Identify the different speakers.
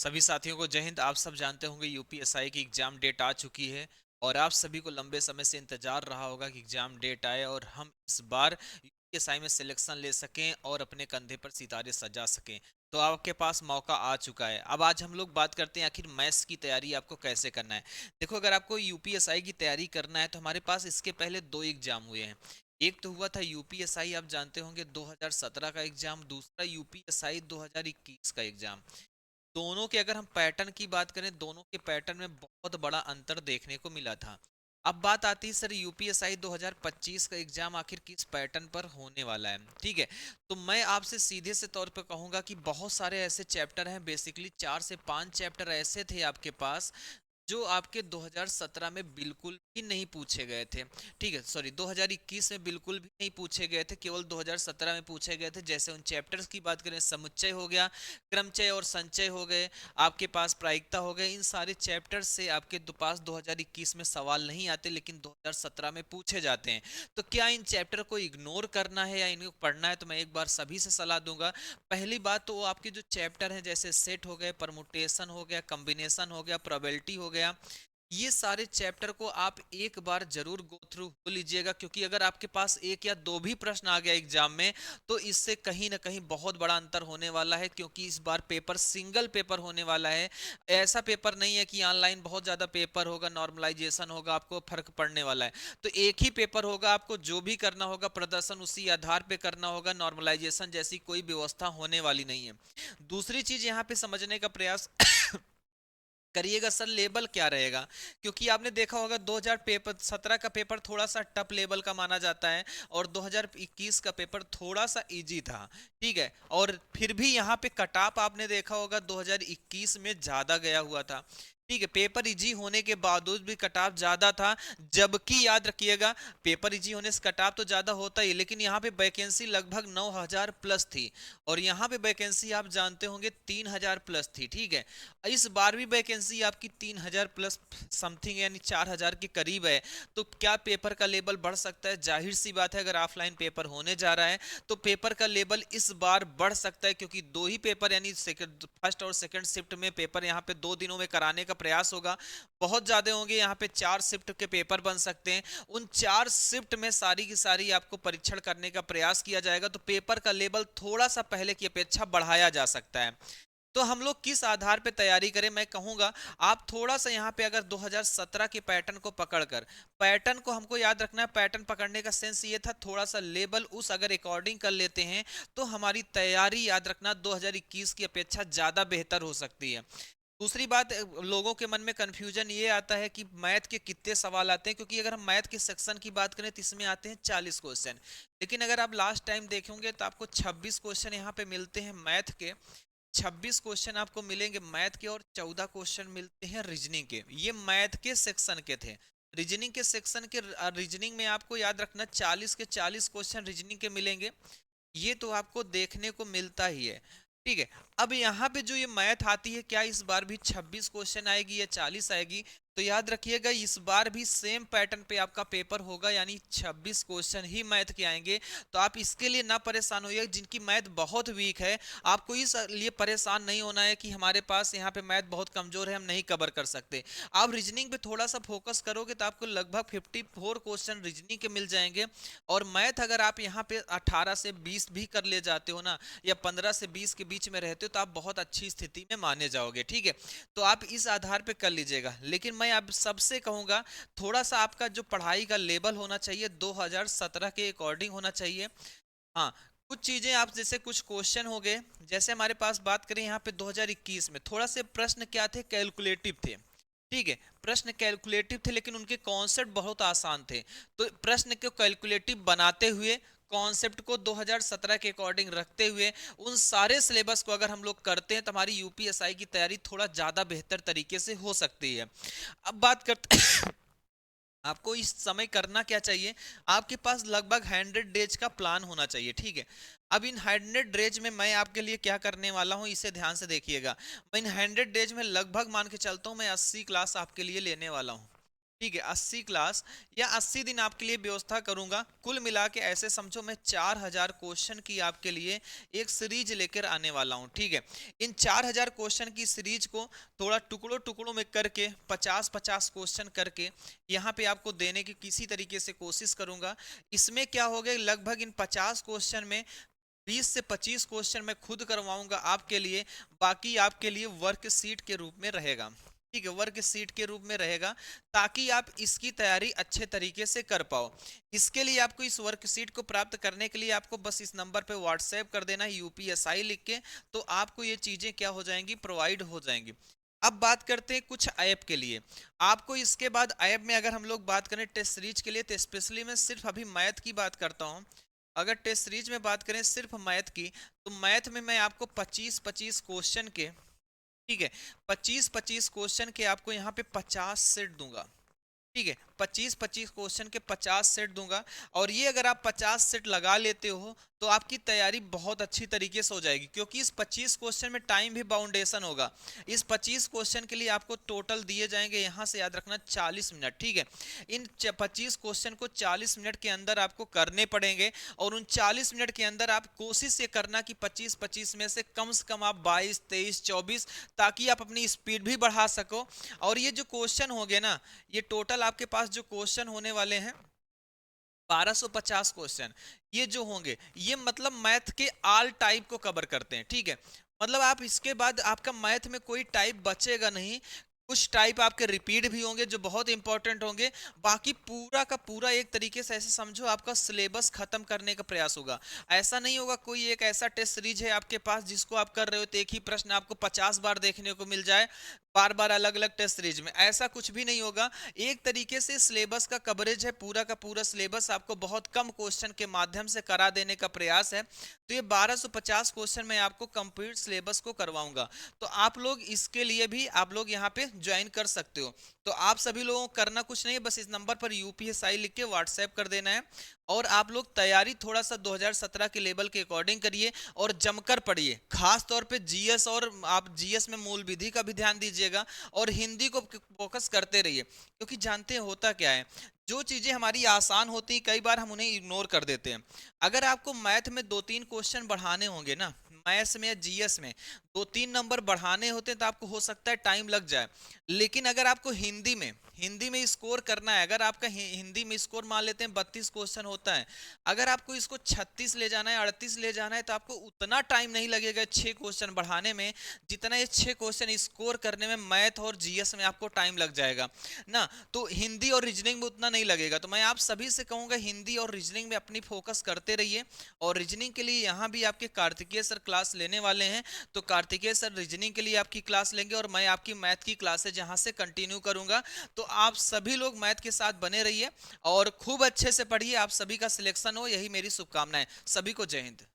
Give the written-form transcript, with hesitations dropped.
Speaker 1: सभी साथियों को जय हिंद। आप सब जानते होंगे यूपीएसआई की एग्जाम डेट आ चुकी है और आप सभी को लंबे समय से इंतजार रहा होगा कि एग्जाम डेट आए और हम इस बार यूपीएसआई में सिलेक्शन ले सकें और अपने कंधे पर सितारे सजा सकें। तो आपके पास मौका आ चुका है। अब आज हम लोग बात करते हैं आखिर मैथ्स की तैयारी आपको कैसे करना है। देखो, अगर आपको यूपीएसआई की तैयारी करना है तो हमारे पास इसके पहले दो एग्जाम हुए हैं। एक तो हुआ था यूपीएसआई, आप जानते होंगे 2017 का एग्जाम, दूसरा यूपीएसआई 2021 का एग्जाम। दोनों के अगर हम पैटर्न की बात करें, दोनों के पैटर्न में बहुत बड़ा अंतर देखने को मिला था। अब बात आती है सर यूपीएसआई 2025 का एग्जाम आखिर किस पैटर्न पर होने वाला है। ठीक है, तो मैं आपसे सीधे से तौर पर कहूंगा कि बहुत सारे ऐसे चैप्टर हैं, बेसिकली 4 से 5 चैप्टर ऐसे थे आपके पास जो आपके 2017 में बिल्कुल भी नहीं पूछे गए थे। ठीक है, सॉरी 2021 में बिल्कुल भी नहीं पूछे गए थे, केवल 2017 में पूछे गए थे। जैसे उन चैप्टर्स की बात करें, समुच्चय हो गया, क्रमचय और संचय हो गए, आपके पास प्रायिकता हो गए। इन सारे चैप्टर्स से आपके पास 2021 में सवाल नहीं आते, लेकिन 2017 में पूछे जाते हैं। तो क्या इन चैप्टर को इग्नोर करना है या इनको पढ़ना है, तो मैं एक बार सभी से सलाह दूंगा। पहली बात तो वो आपके जो चैप्टर हैं, जैसे सेट हो गए, परमुटेशन हो गया, कॉम्बिनेशन हो गया, प्रोबेबिलिटी हो गया, ये सारे चैप्टर को आप एक बार जरूर गो थ्रू हो लीजिएगा, क्योंकि अगर आपके पास एक या दो भी प्रश्न आ गया एग्जाम में तो इससे कहीं ना कहीं बहुत बड़ा अंतर होने वाला है, क्योंकि इस बार पेपर सिंगल पेपर होने वाला है। ऐसा पेपर नहीं है कि ऑनलाइन बहुत ज्यादा पेपर होगा, नॉर्मलाइजेशन होगा, आपको फर्क पड़ने वाला है। तो एक ही पेपर होगा, आपको जो भी करना होगा प्रदर्शन उसी आधार पे करना होगा, नॉर्मलाइजेशन जैसी कोई व्यवस्था होने वाली नहीं है। दूसरी चीज यहाँ पे समझने का प्रयास करिएगा सर, लेवल क्या रहेगा। क्योंकि आपने देखा होगा 2017 का पेपर थोड़ा सा टफ लेवल का माना जाता है और 2021 का पेपर थोड़ा सा इजी था। ठीक है, और फिर भी यहाँ पे कट ऑफ आपने देखा होगा 2021 में ज्यादा गया हुआ था। ठीक है, पेपर इजी होने के बावजूद भी कट ऑफ ज्यादा था। जबकि याद रखिएगा, पेपर इजी होने से कट ऑफ तो ज्यादा होता ही, लेकिन यहाँ पे वैकेंसी लगभग 9,000 प्लस थी और यहाँ पे वैकेंसी आप जानते होंगे 3,000 प्लस थी। ठीक है, इस बार भी वैकेंसी आपकी 3,000 प्लस समथिंग यानी 4,000 के करीब है। तो क्या पेपर का लेवल बढ़ सकता है? जाहिर सी बात है, अगर ऑफलाइन पेपर होने जा रहा है तो पेपर का लेवल इस बार बढ़ सकता है, क्योंकि दो ही पेपर यानी फर्स्ट और सेकंड शिफ्ट में पेपर यहाँ पे 2 दिनों में कराने का प्रयास होगा। बहुत ज्यादा होंगे, यहाँ पे 4 शिफ्ट के पेपर बन सकते हैं। उन 4 शिफ्ट में सारी की सारी आपको परीक्षण करने का प्रयास किया जाएगा, तो पेपर का लेवल थोड़ा सा पहले की अपेक्षा बढ़ाया जा सकता है। तो हम लोग किस आधार पे तैयारी करें, मैं कहूंगा आप थोड़ा सा यहाँ पे अगर 2017 के पैटर्न को पकड़कर, पैटर्न को हमको याद रखना है। पैटर्न पकड़ने का सेंस ये था, थोड़ा सा लेवल उस अगर अकॉर्डिंग कर लेते हैं तो हमारी तैयारी याद रखना 2021 की अपेक्षा ज्यादा बेहतर हो सकती है। दूसरी बात, लोगों के मन में कंफ्यूजन ये आता है कि मैथ के कितने सवाल आते हैं, क्योंकि अगर हम मैथ के सेक्शन की बात करें तो इसमें आते हैं 40 क्वेश्चन, लेकिन अगर आप लास्ट टाइम देखेंगे तो आपको 26 क्वेश्चन यहाँ पे मिलते हैं मैथ के। 26 क्वेश्चन आपको मिलेंगे मैथ के और 14 क्वेश्चन मिलते हैं रीजनिंग के। ये मैथ के सेक्शन के थे। रीजनिंग के सेक्शन के रीजनिंग में आपको याद रखना 40 के 40 क्वेश्चन रीजनिंग के मिलेंगे। ये तो आपको देखने को मिलता ही है। ठीक है, अब यहाँ पे जो ये मैथ आती है, क्या इस बार भी 26 क्वेश्चन आएगी या 40 आएगी? तो याद रखिएगा इस बार भी सेम पैटर्न पे आपका पेपर होगा, यानी 26 क्वेश्चन ही मैथ के आएंगे। तो आप इसके लिए ना परेशान होइए, जिनकी मैथ बहुत वीक है आपको इस लिए परेशान नहीं होना है कि हमारे पास यहाँ पे मैथ बहुत कमजोर है, हम नहीं कवर कर सकते। आप रीजनिंग पे थोड़ा सा फोकस करोगे तो आपको लगभग 54 क्वेश्चन रीजनिंग के मिल जाएंगे। और मैथ अगर आप यहाँ पे 18 से 20 भी कर ले जाते हो ना, या 15 से 20 के बीच में रहते हो, तो आप बहुत अच्छी स्थिति में माने जाओगे। ठीक है, तो आप इस आधार पे कर लीजिएगा। लेकिन मैं आप सबसे कहूंगा थोड़ा सा आपका जो पढ़ाई का लेवल होना चाहिए 2017 के अकॉर्डिंग होना चाहिए। हाँ, कुछ चीजें आप जैसे कुछ क्वेश्चन हो गए, जैसे हमारे पास बात करें यहाँ पे 2021 में थोड़ा से प्रश्न क्या थे, कैलकुलेटिव थे। ठीक है, प्रश्न कैलकुलेटिव थे लेकिन उनके कॉन्सेप्ट बहुत आसान थे। तो प्रश्न को कैलकुलेटिव बनाते हुए, कॉन्सेप्ट को 2017 के अकॉर्डिंग रखते हुए, उन सारे सिलेबस को अगर हम लोग करते हैं तो हमारी यूपीएसआई की तैयारी थोड़ा ज्यादा बेहतर तरीके से हो सकती है। अब बात करते आपको इस समय करना क्या चाहिए। आपके पास लगभग 100 डेज का प्लान होना चाहिए। ठीक है, अब इन 100 डेज में मैं आपके लिए क्या करने वाला हूं, इसे ध्यान से देखिएगा। मैं इन 100 डेज में लगभग मान के चलता हूं मैं 80 क्लास आपके लिए लेने वाला हूं। ठीक है, 80 क्लास या 80 दिन आपके लिए व्यवस्था करूंगा। कुल मिला के ऐसे समझो मैं 4000 क्वेश्चन की आपके लिए एक सीरीज लेकर आने वाला हूं। ठीक है, इन 4000 क्वेश्चन की सीरीज को थोड़ा टुकड़ों टुकड़ों में करके 50-50 क्वेश्चन करके यहाँ पे आपको देने की किसी तरीके से कोशिश करूंगा। इसमें क्या हो गया, लगभग इन 50 क्वेश्चन में 20 से 25 क्वेश्चन मैं खुद करवाऊंगा आपके लिए, बाकी आपके लिए वर्कशीट के रूप में रहेगा। ठीक है, वर्कशीट के रूप में रहेगा, ताकि आप इसकी तैयारी अच्छे तरीके से कर पाओ। इसके लिए आपको इस वर्कशीट को प्राप्त करने के लिए आपको बस इस नंबर पे व्हाट्सएप कर देना है यूपीएसआई लिख के, तो आपको ये चीजें क्या हो जाएंगी, प्रोवाइड हो जाएंगी। अब बात करते हैं कुछ ऐप के लिए। आपको इसके बाद ऐप में अगर हम लोग बात करें टेस्ट सीरीज के लिए, तो स्पेशली मैं सिर्फ अभी मैथ की बात करता हूँ। अगर टेस्ट सीरीज में बात करें सिर्फ मैथ की, तो मैथ में मैं आपको 25-25 क्वेश्चन के, ठीक है, 25-25 क्वेश्चन के आपको यहाँ पे 50 सेट दूंगा। ठीक है, 25-25 क्वेश्चन के 50 सेट दूंगा, और ये अगर आप 50 सेट लगा लेते हो तो आपकी तैयारी बहुत अच्छी तरीके से हो जाएगी, क्योंकि इस 25 क्वेश्चन में टाइम भी बाउंडेशन होगा। इस 25 क्वेश्चन के लिए आपको टोटल दिए जाएंगे, यहाँ से याद रखना 40 मिनट। ठीक है, इन 25 क्वेश्चन को 40 मिनट के अंदर आपको करने पड़ेंगे, और उन 40 मिनट के अंदर आप कोशिश ये करना कि 25-25 में से कम आप 22, 23, 24, ताकि आप अपनी स्पीड भी बढ़ा सको। और ये जो क्वेश्चन हो गए ना, ये टोटल आपके पास जो क्वेश्चन होने वाले हैं 1250 क्वेश्चन, ये जो होंगे ये मतलब मैथ के ऑल टाइप को कवर करते हैं। ठीक है, मतलब आप इसके बाद आपका मैथ में कोई टाइप बचेगा नहीं। कुछ टाइप आपके रिपीट भी होंगे जो बहुत इंपॉर्टेंट होंगे, बाकी पूरा का पूरा एक तरीके से ऐसे समझो आपका सिलेबस खत्म करने का प्रयास होगा। ऐसा नहीं होगा कोई एक ऐसा टेस्ट सीरीज है आपके पास जिसको आप कर रहे हो तो एक ही प्रश्न आपको 50 बार देखने को मिल जाए, बार बार अलग अलग टेस्ट सीरीज में, ऐसा कुछ भी नहीं होगा। एक तरीके से सिलेबस का कवरेज है, पूरा का पूरा सिलेबस आपको बहुत कम क्वेश्चन के माध्यम से करा देने का प्रयास है। तो ये 1250 क्वेश्चन मैं आपको कंप्लीट सिलेबस को करवाऊंगा, तो आप लोग इसके लिए भी आप लोग यहाँ पे ज्वाइन कर सकते हो। तो आप सभी लोगों को करना कुछ नहीं है, बस इस नंबर पर यूपीएसआई लिख के व्हाट्सएप कर देना है, और आप लोग तैयारी थोड़ा सा 2017 के लेवल के अकॉर्डिंग करिए और जमकर पढ़िए। खास तौर पे जीएस, और आप जीएस में मूल विधि का भी ध्यान दीजिएगा, और हिंदी को फोकस करते रहिए, क्योंकि जानते हैं होता क्या है, जो चीजें हमारी आसान होती हैं कई बार हम उन्हें इग्नोर कर देते हैं। अगर आपको मैथ में 2-3 क्वेश्चन बढ़ाने होंगे ना, मैथ्स में या जीएस में 2-3 नंबर बढ़ाने होते हैं, तो आपको हो सकता है टाइम लग जाए। लेकिन अगर आपको हिंदी में स्कोर करना है, अगर आपका हिंदी में स्कोर मान लेते हैं 32 क्वेश्चन होता है, अगर आपको इसको 36 ले जाना है, 38 ले जाना है, तो आपको उतना टाइम नहीं लगेगा 6 क्वेश्चन बढ़ाने में, जितना ये 6 क्वेश्चन स्कोर करने में मैथ और जीएस में आपको टाइम लग जाएगा ना। तो हिंदी और रीजनिंग में उतना नहीं लगेगा। तो मैं आप सभी से कहूंगा हिंदी और रीजनिंग में अपनी फोकस करते रहिए। और रीजनिंग के लिए यहाँ भी आपके कार्तिकेय सर क्लास लेने वाले हैं, तो कार्तिकेय सर रीजनिंग के लिए आपकी क्लास लेंगे, और मैं आपकी मैथ की क्लासेज यहाँ से कंटिन्यू करूंगा। तो आप सभी लोग मैथ के साथ बने रहिए और खूब अच्छे से पढ़िए, आप सभी का सिलेक्शन हो, यही मेरी शुभकामनाएं। सभी को जय हिंद।